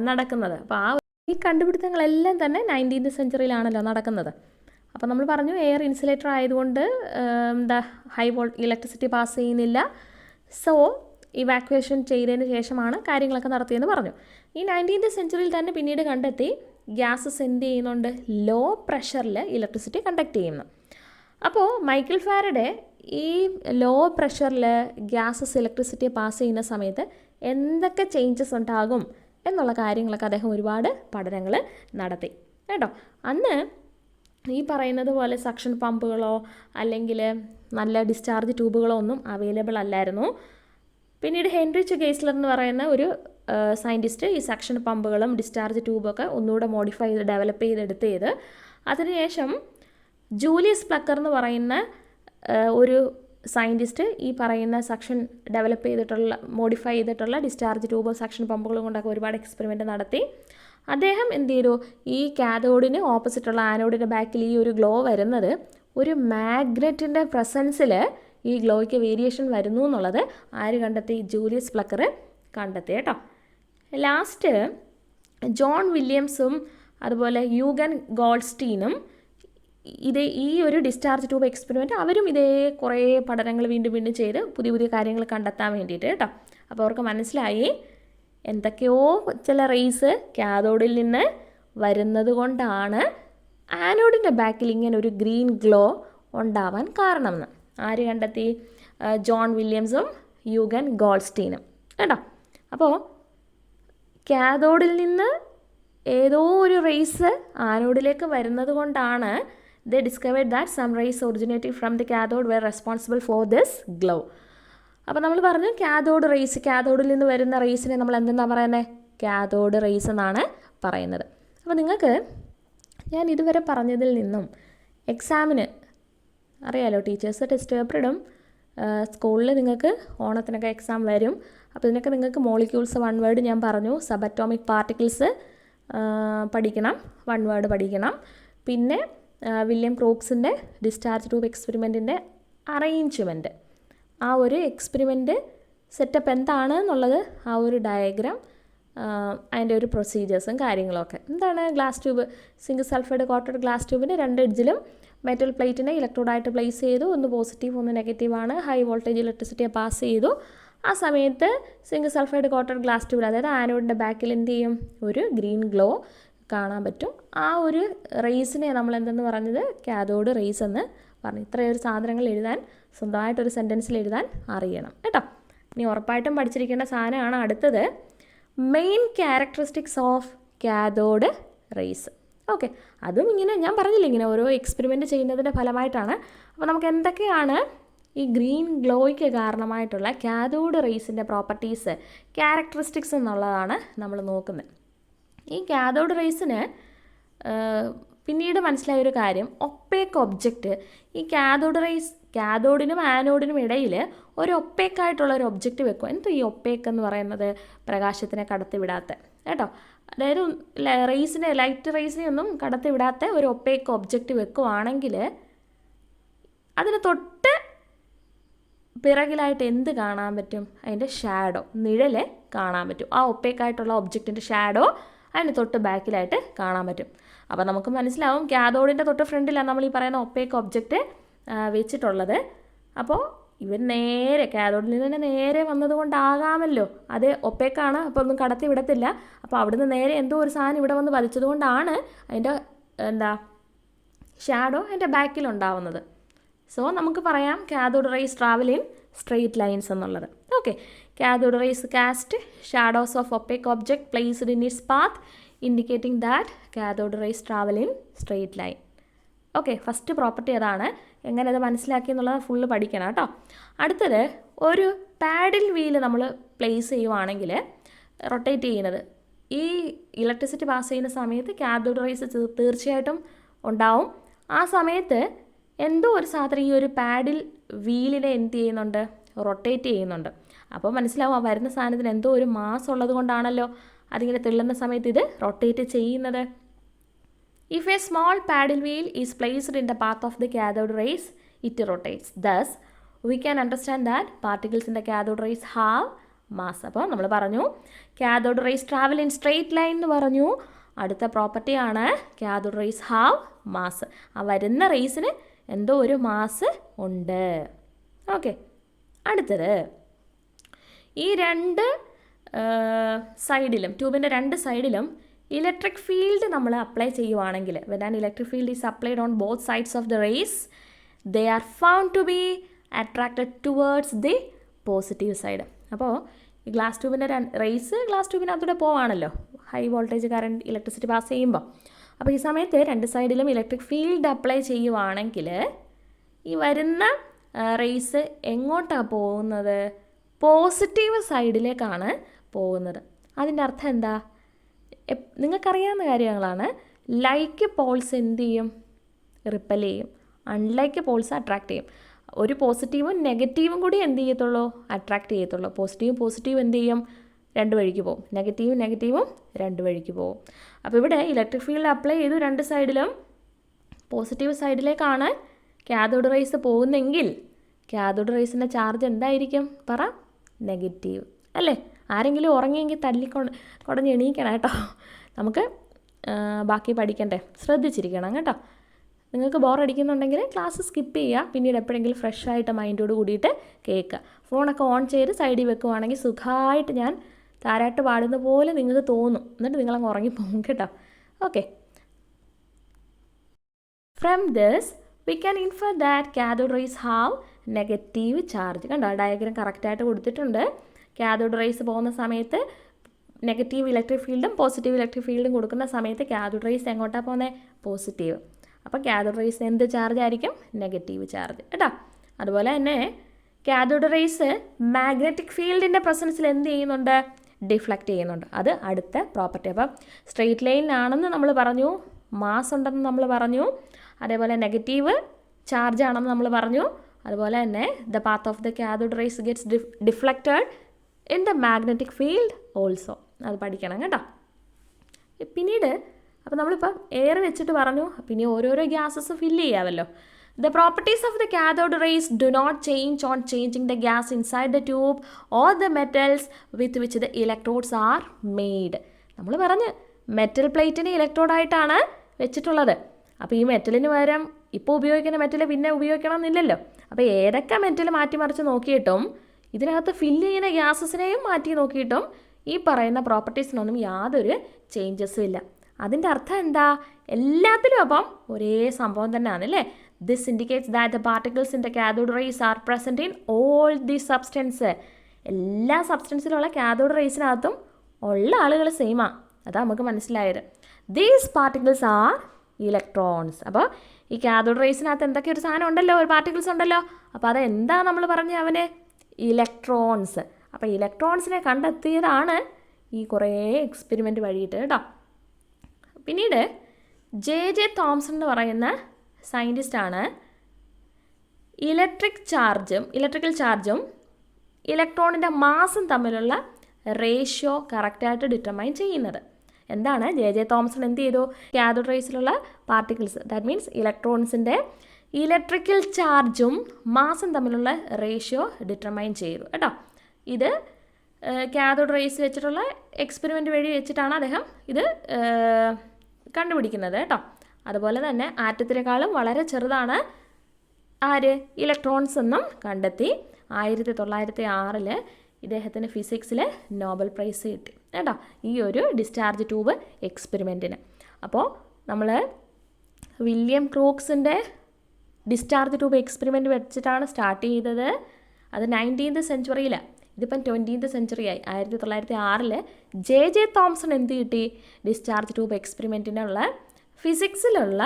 നടക്കുന്നത്. അപ്പോൾ ഈ കണ്ടുപിടുത്തങ്ങളെല്ലാം തന്നെ 19th സെഞ്ച്വറിയിലാണല്ലോ നടക്കുന്നത്. അപ്പോൾ നമ്മൾ പറഞ്ഞു എയർ ഇൻസുലേറ്റർ ആയതുകൊണ്ട് ഹൈ ഇലക്ട്രിസിറ്റി പാസ് ചെയ്യുന്നില്ല. സോ ഇവാക്വേഷൻ ചെയ്തതിന് ശേഷമാണ് കാര്യങ്ങളൊക്കെ നടത്തിയെന്ന് പറഞ്ഞു. ഈ 19th സെഞ്ച്വറിയിൽ തന്നെ പിന്നീട് കണ്ടെത്തി ഗ്യാസസ് എന്ത് ചെയ്യുന്നുണ്ട്, ലോ പ്രഷറിൽ ഇലക്ട്രിസിറ്റി കണ്ടക്ട് ചെയ്യുന്നു. അപ്പോൾ മൈക്കിൾ ഫാരഡെ ഈ ലോ പ്രഷറിൽ ഗ്യാസസ് ഇലക്ട്രിസിറ്റി പാസ് ചെയ്യുന്ന സമയത്ത് എന്തൊക്കെ ചേഞ്ചസ് ഉണ്ടാകും എന്നുള്ള കാര്യങ്ങളൊക്കെ അദ്ദേഹം ഒരുപാട് പഠനങ്ങൾ നടത്തി കേട്ടോ. അന്ന് ഈ പറയുന്നത് പോലെ സക്ഷൻ പമ്പുകളോ അല്ലെങ്കിൽ നല്ല ഡിസ്ചാർജ് ട്യൂബുകളോ ഒന്നും അവൈലബിൾ അല്ലായിരുന്നു. പിന്നീട് ഹെൻറിച്ച് ഗെയ്സ്ലർ എന്ന് പറയുന്ന ഒരു സയൻറ്റിസ്റ്റ് ഈ സക്ഷൻ പമ്പുകളും ഡിസ്ചാർജ് ട്യൂബൊക്കെ ഒന്നുകൂടെ മോഡിഫൈ ചെയ്ത് ഡെവലപ്പ് ചെയ്ത് അതിനുശേഷം ജൂലിയസ് പ്ലക്കർ എന്ന് പറയുന്ന ഒരു സയൻറ്റിസ്റ്റ് ഈ പറയുന്ന സക്ഷൻ ഡെവലപ്പ് ചെയ്തിട്ടുള്ള മോഡിഫൈ ചെയ്തിട്ടുള്ള ഡിസ്ചാർജ് ട്യൂബും സക്ഷൻ പമ്പുകളും കൊണ്ടൊക്കെ ഒരുപാട് എക്സ്പെരിമെൻറ്റ് നടത്തി. അദ്ദേഹം എന്ത് ചെയ്തു, ഈ കാഥോഡിന് ഓപ്പോസിറ്റുള്ള ആനോഡിൻ്റെ ബാക്കിൽ ഈ ഒരു ഗ്ലോ വരുന്നത് ഒരു മാഗ്നറ്റിൻ്റെ പ്രസൻസിൽ ഈ ഗ്ലോയ്ക്ക് വേരിയേഷൻ വരുന്നു എന്നുള്ളത് ആര് കണ്ടെത്തി, ജൂലിയസ് പ്ലക്കർ കണ്ടെത്തി കേട്ടോ. ലാസ്റ്റ് ജോൺ വില്യംസും അതുപോലെ യൂഗൻ ഗോൾഡ്സ്റ്റീനും ഈ ഒരു ഡിസ്ചാർജ് ട്യൂബ് എക്സ്പെരിമെൻറ്റ് അവരും ഇതേ കുറേ പഠനങ്ങൾ വീണ്ടും ചെയ്ത് പുതിയ കാര്യങ്ങൾ കണ്ടെത്താൻ വേണ്ടിയിട്ട് കേട്ടോ. അപ്പോൾ അവർക്ക് മനസ്സിലായി എന്തൊക്കെയോ ചില റേസ് കാഥോഡിൽ നിന്ന് വരുന്നത് കൊണ്ടാണ് ആനോഡിൻ്റെ ബാക്കിൽ ഇങ്ങനെ ഒരു ഗ്രീൻ ഗ്ലോ ഉണ്ടാവാൻ കാരണമെന്ന് ആര് കണ്ടെത്തി, ജോൺ വില്യംസും യൂഗൻ ഗോൾഡ്സ്റ്റീനും കേട്ടോ. അപ്പോൾ കാഥോഡിൽ നിന്ന് ഏതോ ഒരു റേസ് ആനോഡിലേക്ക് വരുന്നത് കൊണ്ടാണ് they discovered that some rays originating from the cathode were responsible for this glow. അപ്പോൾ നമ്മൾ പറഞ്ഞു കാഥോഡിൽ നിന്ന് വരുന്ന റേസിനെ നമ്മൾ എന്തെന്നാണ് പറയുന്നത്, കാഥോഡ് റേസ് എന്നാണ് പറയുന്നത്. അപ്പോൾ നിങ്ങൾക്ക് ഞാൻ ഇതുവരെ പറഞ്ഞതിൽ നിന്നും എക്സാമിന് അറിയാലോ, ടീച്ചേഴ്സ് ടെസ്റ്റ് പേപ്പർ ഇടും, സ്കൂളിൽ നിങ്ങൾക്ക് ഓണത്തിനൊക്കെ എക്സാം വരും. അപ്പോൾ ഇതിനൊക്കെ നിങ്ങൾക്ക് മോളിക്യൂൾസ് 1 വേർഡ് ഞാൻ പറഞ്ഞു, സബ് അറ്റോമിക് പാർട്ടിക്കിൾസ് പഠിക്കണം, 1 വേർഡ് പഠിക്കണം. പിന്നെ വില്യം ക്രോക്സിൻ്റെ ഡിസ്ചാർജ് ട്യൂബ് എക്സ്പെരിമെൻറ്റിൻ്റെ അറേഞ്ച്മെൻറ്റ്, ആ ഒരു എക്സ്പെരിമെൻറ്റ് സെറ്റപ്പ് എന്താണ് എന്നുള്ളത്, ആ ഒരു ഡയഗ്രാം, അതിൻ്റെ ഒരു പ്രൊസീജിയേഴ്സും കാര്യങ്ങളൊക്കെ എന്താണ്. Glass tube, zinc sulphide coated glass ട്യൂബിൻ്റെ 2 എഡ്ജിലും മെറ്റൽ പ്ലേറ്റിനെ ഇലക്ട്രോഡായിട്ട് പ്ലേസ് ചെയ്തു. ഒന്ന് പോസിറ്റീവ് ഒന്ന് നെഗറ്റീവാണ്. ഹൈ വോൾട്ടേജ് ഇലക്ട്രിസിറ്റിയെ പാസ് ചെയ്തു. ആ സമയത്ത് സിങ്ക് സൾഫൈഡ് കോട്ടഡ് ഗ്ലാസ് ട്യൂബിൽ, അതായത് ആനോഡിൻ്റെ ബാക്കിൽ എന്ത് ചെയ്യും, ഒരു ഗ്രീൻ ഗ്ലോ കാണാൻ പറ്റും. ആ ഒരു റേസിനെ നമ്മൾ എന്തെന്ന് പറഞ്ഞത്, കാഥോഡ് റേസ് എന്ന് പറഞ്ഞു. ഇത്രയൊരു സാധനങ്ങൾ എഴുതാൻ, സ്വന്തമായിട്ടൊരു സെൻറ്റൻസിൽ എഴുതാൻ അറിയണം കേട്ടോ. ഇനി ഉറപ്പായിട്ടും പഠിച്ചിരിക്കേണ്ട സാധനമാണ് അടുത്തത്, main characteristics of cathode rays. Okay, അതും ഇങ്ങനെ ഞാൻ പറഞ്ഞില്ല, ഇങ്ങനെ ഓരോ എക്സ്പെരിമെൻറ്റ് ചെയ്യുന്നതിൻ്റെ ഫലമായിട്ടാണ്. അപ്പോൾ നമുക്ക് എന്തൊക്കെയാണ് ഈ ഗ്രീൻ ഗ്ലോയ്ക്ക് കാരണമായിട്ടുള്ള കാഥോഡ് റേസിൻ്റെ പ്രോപ്പർട്ടീസ്, ക്യാരക്ടറിസ്റ്റിക്സ് എന്നുള്ളതാണ് നമ്മൾ നോക്കുന്നത്. ഈ കാഥോഡ് റേസിന് പിന്നീട് മനസ്സിലായൊരു കാര്യം, ഒപ്പേക്ക് ഒബ്ജക്റ്റ്, ഈ കാഥോഡിനും ആനോഡിനും ഇടയിൽ ഒരു ഒപ്പേക്കായിട്ടുള്ള ഒരു ഒബ്ജക്റ്റ് വെക്കും. എന്തോ ഈ ഒപ്പേക്ക് എന്ന് പറയുന്നത്, പ്രകാശത്തിനെ കടത്തിവിടാത്ത കേട്ടോ, അതായത് ലൈറ്റ് റേസിനെ ഒന്നും കടത്തിവിടാത്ത ഒരു ഒപ്പേക്ക് ഒബ്ജക്റ്റ് വെക്കുവാണെങ്കിൽ അതിന് തൊട്ട് പിറകിലായിട്ട് എന്ത് കാണാൻ പറ്റും, അതിൻ്റെ ഷാഡോ, നിഴല് കാണാൻ പറ്റും. ആ ഒപ്പേക്കായിട്ടുള്ള ഒബ്ജക്റ്റിൻ്റെ ഷാഡോ അതിന് തൊട്ട് ബാക്കിലായിട്ട് കാണാൻ പറ്റും. അപ്പോൾ നമുക്ക് മനസ്സിലാവും കാഥോഡിൻ്റെ തൊട്ട് ഫ്രണ്ടിലാണ് നമ്മൾ ഈ പറയുന്ന ഒപ്പേക്ക് ഒബ്ജക്റ്റ് വെച്ചിട്ടുള്ളത്. അപ്പോൾ ഇവർ നേരെ കാഥോഡിൽ നിന്ന് തന്നെ നേരെ വന്നതുകൊണ്ടാകാമല്ലോ, അത് ഒപ്പേക്കാണ്, അപ്പോൾ ഒന്നും കടത്തി വിടത്തില്ല. അപ്പോൾ അവിടുന്ന് നേരെ എന്തോ ഒരു സാധനം ഇവിടെ വന്ന് വലിച്ചതുകൊണ്ടാണ് അതിൻ്റെ ഷാഡോ അതിൻ്റെ ബാക്കിലുണ്ടാവുന്നത്. സോ നമുക്ക് പറയാം cathode rays travel in straight lines എന്നുള്ളത്. Okay, cathode rays cast shadows of opaque object placed in its path indicating that cathode rays travel in straight line. Okay, first property അതാണ്. എങ്ങനെ അത് മനസ്സിലാക്കി എന്നുള്ളത് full പഠിക്കണം കേട്ടോ. അടുത്തത്, ഒരു പാഡിൽ വീല് നമ്മൾ പ്ലേസ് ചെയ്യുവാണെങ്കിൽ റൊട്ടേറ്റ് ചെയ്യുന്നത്, ഈ ഇലക്ട്രിസിറ്റി പാസ് ചെയ്യുന്ന സമയത്ത് കാഥോഡ് റേസ് തീർച്ചയായിട്ടും ഉണ്ടാവും. ആ സമയത്ത് എന്തോ ഒരു സാധനം ഈ ഒരു പാഡിൽ വീലിനെ എന്ത് ചെയ്യുന്നുണ്ട്, റൊട്ടേറ്റ് ചെയ്യുന്നുണ്ട്. അപ്പോൾ മനസ്സിലാവും ആ വരുന്ന സാധനത്തിന് എന്തോ ഒരു മാസ് ഉള്ളത് കൊണ്ടാണല്ലോ അതിങ്ങനെ തെള്ളുന്ന സമയത്ത് ഇത് റൊട്ടേറ്റ് ചെയ്യുന്നത്. If a small paddle wheel is placed in the path of the cathode rays, it rotates. Thus, we can understand that particles in the cathode rays have mass. അപ്പോൾ നമ്മൾ പറഞ്ഞു cathode rays travel in straight line എന്ന് പറഞ്ഞു. അടുത്ത പ്രോപ്പർട്ടിയാണ് cathode rays have mass. ആ വരുന്ന റേസിന് എന്തോ ഒരു മാസ് ഉണ്ട്. ഓക്കെ, അടുത്തത് ഈ രണ്ട് സൈഡിലും, ട്യൂബിൻ്റെ രണ്ട് സൈഡിലും ഇലക്ട്രിക് ഫീൽഡ് നമ്മൾ അപ്ലൈ ചെയ്യുവാണെങ്കിൽ, when an electric field is applied on both sides of the rays, they are found to be attracted towards the positive side. അപ്പോൾ ഈ ഗ്ലാസ് ട്യൂബിൻ്റെ റേസ് ഗ്ലാസ് ട്യൂബിനകത്തൂടെ പോവാണല്ലോ, high voltage current electricity pass ചെയ്യുമ്പോൾ. അപ്പോൾ ഈ സമയത്ത് രണ്ട് സൈഡിലും ഇലക്ട്രിക് ഫീൽഡ് അപ്ലൈ ചെയ്യുവാണെങ്കിൽ ഈ വരുന്ന റേസ് എങ്ങോട്ടാണ് പോകുന്നത്? പോസിറ്റീവ് സൈഡിലേക്കാണ് പോകുന്നത്. അതിൻ്റെ അർത്ഥം എന്താ? നിങ്ങൾക്കറിയാവുന്ന കാര്യങ്ങളാണ്. ലൈക്ക് പോൾസ് എന്ത് ചെയ്യും? റിപ്പൽ ചെയ്യും. അൺലൈക്ക് പോൾസ് അട്രാക്റ്റ് ചെയ്യും. ഒരു പോസിറ്റീവും നെഗറ്റീവും കൂടി എന്ത് ചെയ്യത്തുള്ളൂ? അട്രാക്റ്റ് ചെയ്യത്തുള്ളൂ. പോസിറ്റീവും എന്ത് ചെയ്യും? രണ്ട് വഴിക്ക് പോകും. നെഗറ്റീവും രണ്ട് വഴിക്ക് പോകും. അപ്പോൾ ഇവിടെ ഇലക്ട്രിക് ഫീൽഡ് അപ്ലൈ ചെയ്തു രണ്ട് സൈഡിലും. പോസിറ്റീവ് സൈഡിലേക്കാണ് കാഥോഡ് റേസ് പോകുന്നെങ്കിൽ കാഥോഡ് റേസിൻ്റെ ചാർജ് എന്തായിരിക്കും? പറ. നെഗറ്റീവ് അല്ലേ? ആരെങ്കിലും ഉറങ്ങിയെങ്കിൽ കുടഞ്ഞ് എണീക്കണം കേട്ടോ. നമുക്ക് ബാക്കി പഠിക്കണ്ടേ, ശ്രദ്ധിച്ചിരിക്കണം കേട്ടോ. നിങ്ങൾക്ക് ബോറടിക്കുന്നുണ്ടെങ്കിൽ ക്ലാസ് സ്കിപ്പ് ചെയ്യുക, പിന്നീട് എപ്പോഴെങ്കിലും ഫ്രഷ് ആയിട്ട് മൈൻഡോട് കൂടിയിട്ട് കേൾക്കുക. ഫോണൊക്കെ ഓൺ ചെയ്ത് സൈഡിൽ വെക്കുവാണെങ്കിൽ സുഖമായിട്ട് ഞാൻ താരാട്ട് പാടുന്ന പോലെ നിങ്ങൾക്ക് തോന്നും. എന്നിട്ട് നിങ്ങളങ്ങ് ഉറങ്ങിപ്പോകും കേട്ടോ. Okay, from this we can infer that cathode rays have negative charge. കണ്ടോ, ഡയഗ്രാം കറക്റ്റായിട്ട് കൊടുത്തിട്ടുണ്ട്. കാഥോഡ് റേസ് പോകുന്ന സമയത്ത് നെഗറ്റീവ് ഇലക്ട്രിക് ഫീൽഡും പോസിറ്റീവ് ഇലക്ട്രിക് ഫീൽഡും കൊടുക്കുന്ന സമയത്ത് കാഥോഡ് റേസ് എങ്ങോട്ടാണ് പോകുന്നത്? പോസിറ്റീവ്. അപ്പോൾ കാഥോഡ് റേസ് എന്ത് ചാർജ് ആയിരിക്കും? നെഗറ്റീവ് ചാർജ് കേട്ടോ. അതുപോലെ തന്നെ കാഥോഡ് റേസ് മാഗ്നറ്റിക് ഫീൽഡിൻ്റെ പ്രസൻസിൽ എന്ത് ചെയ്യുന്നുണ്ട്? ഡിഫ്ലക്റ്റ് ചെയ്യുന്നുണ്ട്. അത് അടുത്ത പ്രോപ്പർട്ടി. അപ്പം സ്ട്രെയിറ്റ് ലൈനിലാണെന്ന് നമ്മൾ പറഞ്ഞു, മാസ് ഉണ്ടെന്ന് നമ്മൾ പറഞ്ഞു, അതേപോലെ നെഗറ്റീവ് ചാർജ് ആണെന്ന് നമ്മൾ പറഞ്ഞു. അതുപോലെ തന്നെ the path of the cathode raise gets deflected in the magnetic field also. അത് പഠിക്കണം കേട്ടോ. പിന്നീട് അപ്പോൾ നമ്മളിപ്പം എയർ വെച്ചിട്ട് പറഞ്ഞു, പിന്നെ ഓരോരോ ഗ്യാസസ് ഫില്ല് ചെയ്യാമല്ലോ. The properties of the cathode rays do not change on changing the gas inside the tube or the metals with which the electrodes are made. നമ്മൾ പറഞ്ഞ് മെറ്റൽ പ്ലേറ്റിനെ ഇലക്ട്രോഡായിട്ടാണ് വെച്ചിട്ടുള്ളത്. അപ്പോൾ ഈ മെറ്റലിന് പകരം ഇപ്പോൾ ഉപയോഗിക്കുന്ന മെറ്റൽ പിന്നെ ഉപയോഗിക്കണം എന്നില്ലല്ലോ. അപ്പോൾ ഏതൊക്കെ മെറ്റൽ മാറ്റിമറിച്ച് നോക്കിയിട്ടും ഇതിനകത്ത് ഫില്ല് ചെയ്യുന്ന ഗ്യാസസിനെയും മാറ്റി നോക്കിയിട്ടും ഈ പറയുന്ന പ്രോപ്പർട്ടീസിനൊന്നും യാതൊരു ചേഞ്ചസും ഇല്ല. അതിൻ്റെ അർത്ഥം എന്താ? എല്ലാത്തിലും അപ്പം ഒരേ സംഭവം തന്നെയാണ് അല്ലേ? This indicates that the particles in the cathode raise are present in all the substance. എല്ലാ സബ്സ്റ്റൻസിലുള്ള കാഥോഡ് റേസിനകത്തും ഉള്ള ആളുകൾ സെയിമാണ്. അതാണ് നമുക്ക് മനസ്സിലായത്. These particles are electrons. അപ്പോൾ ഈ കാഥോഡ് റേസിനകത്ത് എന്തൊക്കെ ഒരു സാധനം ഉണ്ടല്ലോ, ഒരു പാർട്ടിക്കിൾസ് ഉണ്ടല്ലോ. അപ്പോൾ അതെന്താ നമ്മൾ പറഞ്ഞ അവന്? ഇലക്ട്രോൺസ്. അപ്പോൾ ഇലക്ട്രോൺസിനെ കണ്ടെത്തിയതാണ് ഈ കുറേ എക്സ്പെരിമെൻ്റ് വഴിയിട്ട് കേട്ടോ. പിന്നീട് ജെ തോംസൺ എന്ന് പറയുന്ന സയൻറ്റിസ്റ്റാണ് ഇലക്ട്രിക്കൽ ചാർജും ഇലക്ട്രോണിൻ്റെ മാസും തമ്മിലുള്ള റേഷ്യോ കറക്റ്റായിട്ട് ഡിറ്റർമൈൻ ചെയ്യുന്നത്. എന്താണ് ജെ തോംസൺ എന്ത് ചെയ്തു? കാഥോഡ് റേസിലുള്ള പാർട്ടിക്കിൾസ്, ദാറ്റ് മീൻസ് ഇലക്ട്രോൺസിൻ്റെ ഇലക്ട്രിക്കൽ ചാർജും മാസും തമ്മിലുള്ള റേഷ്യോ ഡിറ്റർമൈൻ ചെയ്തു കേട്ടോ. ഇത് കാഥോഡ് റേസ് വെച്ചിട്ടുള്ള എക്സ്പെരിമെൻ്റ് വഴി വെച്ചിട്ടാണ് അദ്ദേഹം ഇത് കണ്ടുപിടിക്കുന്നത് കേട്ടോ. അതുപോലെ തന്നെ ആറ്റത്തിനേക്കാളും വളരെ ചെറുതാണ് ആര്? ഇലക്ട്രോൺസ് എന്നും കണ്ടെത്തി. 1906 ഇദ്ദേഹത്തിന് ഫിസിക്സിൽ നോബൽ പ്രൈസ് കിട്ടി കേട്ടോ, ഈ ഒരു ഡിസ്ചാർജ് ട്യൂബ് എക്സ്പെരിമെൻറ്റിന്. അപ്പോൾ നമ്മൾ വില്യം ക്രൂക്സിൻ്റെ ഡിസ്ചാർജ് ട്യൂബ് എക്സ്പെരിമെൻറ്റ് വെച്ചിട്ടാണ് സ്റ്റാർട്ട് ചെയ്തത്. അത് 19th സെഞ്ച്വറിയിലാണ്. ഇതിപ്പം 20th സെഞ്ച്വറിയായി. 1906 ജെ തോംസൺ എന്ത് കിട്ടി? ഡിസ്ചാർജ് ട്യൂബ് എക്സ്പെരിമെൻറ്റിനുള്ള ഫിസിക്സിലുള്ള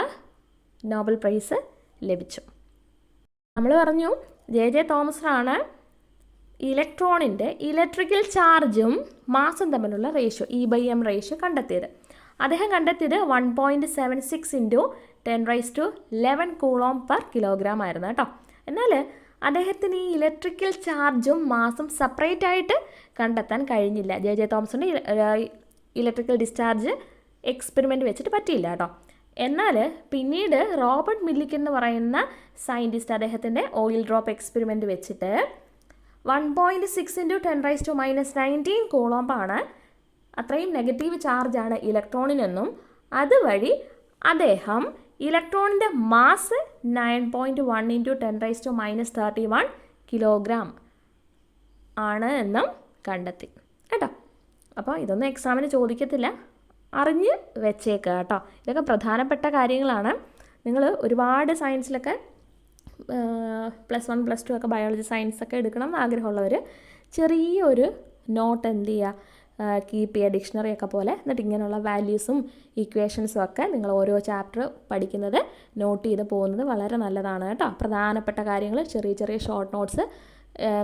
നോബൽ പ്രൈസ് ലഭിച്ചു. നമ്മൾ പറഞ്ഞു ജെ തോമസനാണ് ഇലക്ട്രോണിൻ്റെ ഇലക്ട്രിക്കൽ ചാർജും മാസും തമ്മിലുള്ള റേഷ്യോ E/m റേഷ്യോ കണ്ടെത്തിയത്. അദ്ദേഹം കണ്ടെത്തിയത് 1.76 × 10⁻11 കൂളോം പെർ കിലോഗ്രാം ആയിരുന്നു കേട്ടോ. എന്നാൽ അദ്ദേഹത്തിന് ഈ ഇലക്ട്രിക്കൽ ചാർജും മാസും സെപ്പറേറ്റ് ആയിട്ട് കണ്ടെത്താൻ കഴിഞ്ഞില്ല. ജെ തോംസൻ്റെ ഇലക്ട്രിക്കൽ ഡിസ്ചാർജ് എക്സ്പെരിമെൻറ്റ് വെച്ചിട്ട് പറ്റിയില്ല കേട്ടോ. എന്നാൽ പിന്നീട് റോബർട്ട് മില്ലിക്കൻ എന്ന് പറയുന്ന സയൻറ്റിസ്റ്റ് അദ്ദേഹത്തിൻ്റെ ഓയിൽ ഡ്രോപ്പ് എക്സ്പെരിമെൻറ്റ് വെച്ചിട്ട് 1.6 ഇൻറ്റു 10⁻⁻19 കൂളോംബാണ്. അത്രയും നെഗറ്റീവ് ചാർജാണ് ഇലക്ട്രോണിനെന്നും അതുവഴി അദ്ദേഹം ഇലക്ട്രോണിൻ്റെ മാസ് 9.1 ഇൻറ്റു 10⁻31 കിലോഗ്രാം ആണ് എന്നും കണ്ടെത്തി കേട്ടോ. അപ്പോൾ ഇതൊന്നും എക്സാമിന് ചോദിക്കത്തില്ല, അറിഞ്ഞ് വെച്ചേക്കുക കേട്ടോ. ഇതൊക്കെ പ്രധാനപ്പെട്ട കാര്യങ്ങളാണ്. നിങ്ങൾ ഒരുപാട് സയൻസിലൊക്കെ +1 +2 ഒക്കെ ബയോളജി സയൻസൊക്കെ എടുക്കണം എന്ന് ആഗ്രഹമുള്ളവർ ചെറിയൊരു നോട്ട് എന്ത് ചെയ്യുക, കീപ്പ് ചെയ്യുക, ഡിക്ഷണറി ഒക്കെ പോലെ. എന്നിട്ട് ഇങ്ങനെയുള്ള വാല്യൂസും ഇക്വേഷൻസും ഒക്കെ നിങ്ങൾ ഓരോ ചാപ്റ്റർ പഠിക്കുന്നത് നോട്ട് ചെയ്ത് പോകുന്നത് വളരെ നല്ലതാണ് കേട്ടോ. പ്രധാനപ്പെട്ട കാര്യങ്ങൾ ചെറിയ ചെറിയ ഷോർട്ട് നോട്ട്സ്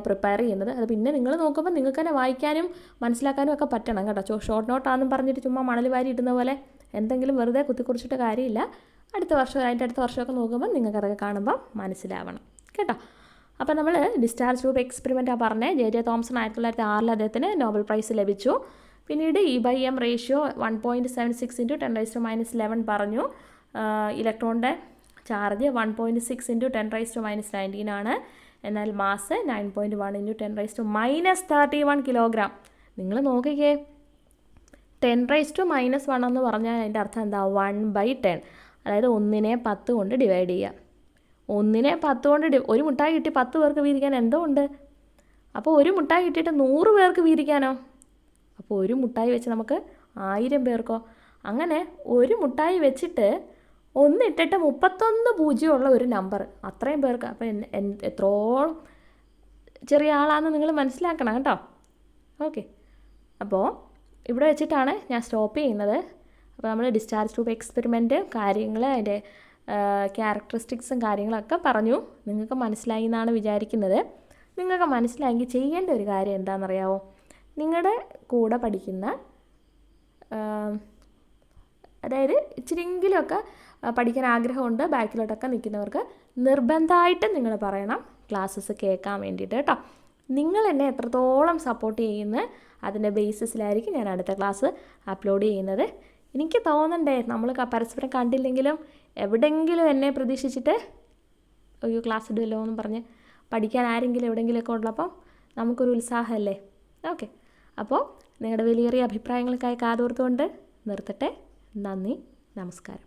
പ്രിപ്പയർ ചെയ്യുന്നത്. അത് പിന്നെ നിങ്ങൾ നോക്കുമ്പോൾ നിങ്ങൾക്ക് തന്നെ വായിക്കാനും മനസ്സിലാക്കാനും ഒക്കെ പറ്റണം കേട്ടോ. ഷോർട്ട് നോട്ടാണെന്നും പറഞ്ഞിട്ട് ചുമ്മാ മണൽ വാരി ഇടുന്ന പോലെ എന്തെങ്കിലും വെറുതെ കുത്തിക്കുറിച്ചിട്ട് കാര്യമില്ല. അടുത്ത വർഷം അതിൻ്റെ അടുത്ത വർഷമൊക്കെ നോക്കുമ്പോൾ നിങ്ങൾക്ക് അതൊക്കെ കാണുമ്പോൾ മനസ്സിലാവണം കേട്ടോ. അപ്പോൾ നമ്മൾ ഡിസ്ചാർജ് ട്യൂബ് എക്സ്പെരിമെൻറ്റാണ് പറഞ്ഞത്. ജെ തോംസൺ 1906 അദ്ദേഹത്തിന് നോബൽ പ്രൈസ് ലഭിച്ചു. പിന്നീട് E/M റേഷ്യോ 1.76 ഇൻറ്റു 10⁻11 പറഞ്ഞു. ഇലക്ട്രോണിൻ്റെ ചാർജ് 1.6 ഇൻറ്റു 10⁻19 ആണ്. എന്നാൽ മാസ് 9.1 ഇൻറ്റു 10⁻31 കിലോഗ്രാം. നിങ്ങൾ നോക്കിക്കേ, 10⁻−1 എന്ന് പറഞ്ഞാൽ അതിൻ്റെ അർത്ഥം എന്താ? 1/10, അതായത് 1നെ 10 കൊണ്ട് ഡിവൈഡ് ചെയ്യുക. 1നെ 10 കൊണ്ട് ഒരു മുട്ടായി കിട്ടി 10 പേർക്ക് വീതിക്കാൻ എന്തോ ഉണ്ട്. അപ്പോൾ ഒരു മുട്ടായി കിട്ടിയിട്ട് 100 പേർക്ക് വീതിക്കാനോ? അപ്പോൾ ഒരു മുട്ടായി വെച്ച് നമുക്ക് 1000 പേർക്കോ? അങ്ങനെ ഒരു മുട്ടായി വെച്ചിട്ട് ഒന്നിട്ടിട്ട് 31 പൂജ്യമുള്ള ഒരു നമ്പർ, അത്രയും പേർക്ക്. അപ്പോൾ എത്രോളം ചെറിയ ആളാണെന്ന് നിങ്ങൾ മനസ്സിലാക്കണം കേട്ടോ. ഓക്കെ, അപ്പോൾ ഇവിടെ വെച്ചിട്ടാണ് ഞാൻ സ്റ്റോപ്പ് ചെയ്യുന്നത്. അപ്പോൾ നമ്മൾ ഡിസ്ചാർജ് ട്യൂബ് എക്സ്പെരിമെൻറ്റ് കാര്യങ്ങൾ, അതിൻ്റെ ക്യാരക്ടറിസ്റ്റിക്സും കാര്യങ്ങളൊക്കെ പറഞ്ഞു. നിങ്ങൾക്ക് മനസ്സിലായി എന്നാണ് വിചാരിക്കുന്നത്. നിങ്ങൾക്ക് മനസ്സിലായെങ്കിൽ ചെയ്യേണ്ട ഒരു കാര്യം എന്താണെന്നറിയാമോ? നിങ്ങളുടെ കൂടെ പഠിക്കുന്ന, അതായത് ഇച്ചിരിയെങ്കിലുമൊക്കെ പഠിക്കാൻ ആഗ്രഹമുണ്ട് ബാക്കിലോട്ടൊക്കെ നിൽക്കുന്നവർക്ക് നിർബന്ധമായിട്ട് നിങ്ങൾ പറയണം ക്ലാസ്സസ് കേൾക്കാൻ വേണ്ടിയിട്ട് കേട്ടോ. നിങ്ങൾ എന്നെ എത്രത്തോളം സപ്പോർട്ട് ചെയ്യുന്ന അതിൻ്റെ ബേസിസിലായിരിക്കും ഞാൻ അടുത്ത ക്ലാസ് അപ്ലോഡ് ചെയ്യുന്നത്. എനിക്ക് തോന്നണ്ടേ, നമ്മൾ പരസ്പരം കണ്ടില്ലെങ്കിലും എവിടെയെങ്കിലും എന്നെ പ്രതീക്ഷിച്ചിട്ട് അയ്യോ ക്ലാസ് ഇടുമല്ലോ എന്നും പറഞ്ഞ് പഠിക്കാൻ ആരെങ്കിലും എവിടെയെങ്കിലുമൊക്കെ ഉള്ളപ്പം നമുക്കൊരു ഉത്സാഹമല്ലേ. ഓക്കെ, അപ്പോൾ നിങ്ങളുടെ വിലയേറിയ അഭിപ്രായങ്ങൾക്കായി കാതോർത്തുകൊണ്ട് നിർത്തട്ടെ. നന്ദി, നമസ്കാരം.